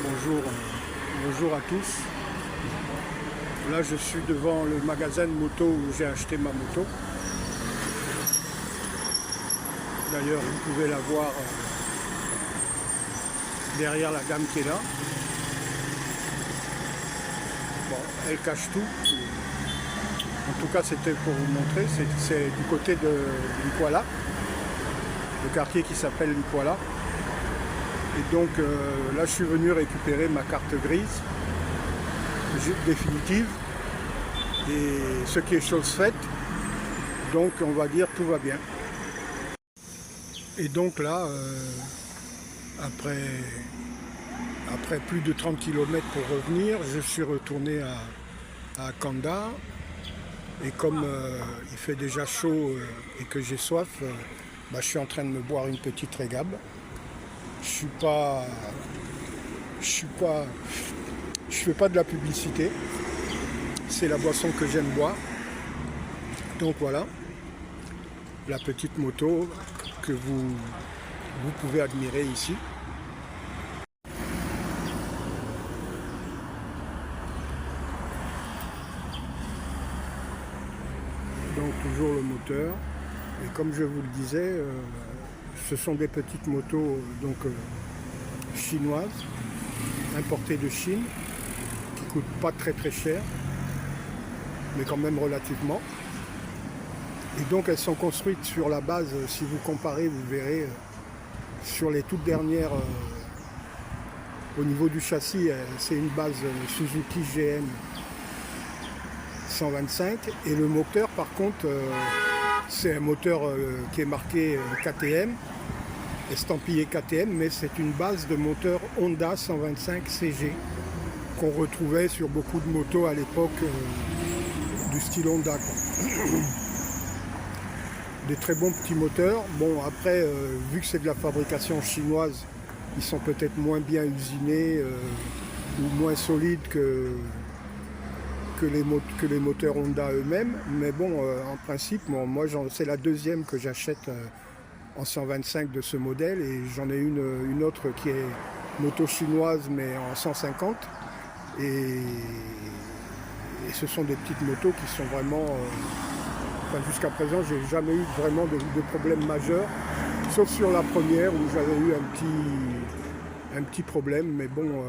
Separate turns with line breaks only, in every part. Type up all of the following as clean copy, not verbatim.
bonjour, bonjour à tous. Là je suis devant le magasin de moto où j'ai acheté ma moto. D'ailleurs vous pouvez la voir derrière la dame qui est là. Bon, elle cache tout. En tout cas c'était pour vous montrer, c'est du côté de Likwala, le quartier qui s'appelle Likwala. Et donc là je suis venu récupérer ma carte grise définitive, et ce qui est chose faite, donc on va dire tout va bien. Et donc là après plus de 30 km pour revenir, je suis retourné à Kanda, et comme il fait déjà chaud et que j'ai soif, je suis en train de me boire une petite régab. Je fais pas de la publicité, c'est la boisson que j'aime boire. Donc voilà, la petite moto que vous pouvez admirer ici. Donc toujours le moteur, et comme je vous le disais, ce sont des petites motos chinoises, importées de Chine, qui ne coûtent pas très cher, mais quand même relativement. Et donc elles sont construites sur la base, si vous comparez, vous verrez, sur les toutes dernières, au niveau du châssis, c'est une base Suzuki GN 125, et le moteur par contre c'est un moteur qui est marqué KTM, estampillé KTM, mais c'est une base de moteur Honda 125 CG qu'on retrouvait sur beaucoup de motos à l'époque du style Honda, quoi. Des très bons petits moteurs. Bon, après vu que c'est de la fabrication chinoise, ils sont peut-être moins bien usinés ou moins solides que les moteurs Honda eux-mêmes, mais bon, en principe, moi c'est la deuxième que j'achète en 125 de ce modèle, et j'en ai une autre qui est moto chinoise mais en 150, et ce sont des petites motos qui sont vraiment, jusqu'à présent j'ai jamais eu vraiment de problème majeur, sauf sur la première où j'avais eu un petit problème, mais bon,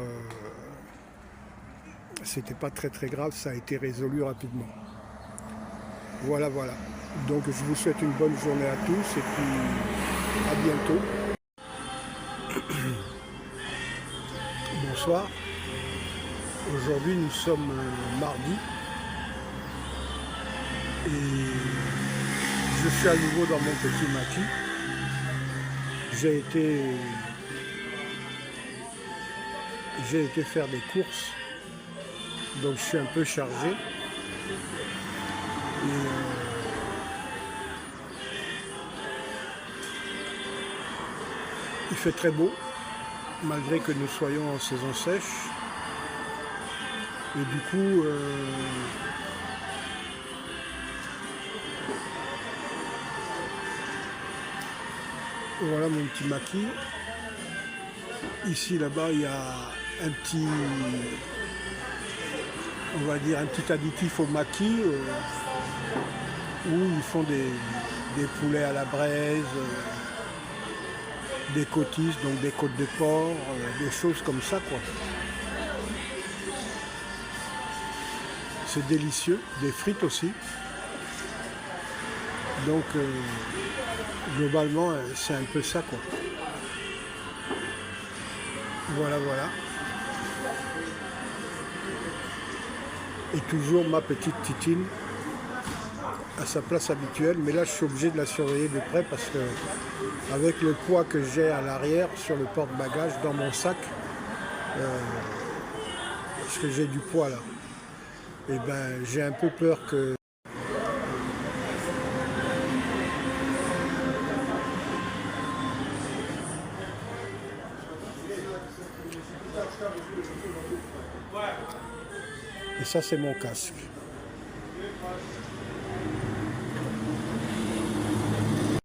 c'était pas très grave, ça a été résolu rapidement. Voilà. Donc je vous souhaite une bonne journée à tous, et puis à bientôt. Bonsoir. Aujourd'hui nous sommes mardi, et je suis à nouveau dans mon petit maquis. J'ai été faire des courses, donc je suis un peu chargé. Et il fait très beau, malgré que nous soyons en saison sèche. Et du coup, voilà mon petit maquis. Ici, là-bas, il y a un petit, on va dire, un petit additif au maquis où ils font des poulets à la braise, des cottises, donc des côtes de porc, des choses comme ça, quoi. C'est délicieux, des frites aussi. Donc globalement c'est un peu ça, quoi. Voilà. Et toujours ma petite Titine à sa place habituelle, mais là je suis obligé de la surveiller de près parce que avec le poids que j'ai à l'arrière sur le porte-bagages dans mon sac, parce que j'ai du poids là, et ben j'ai un peu peur que et ça c'est mon casque.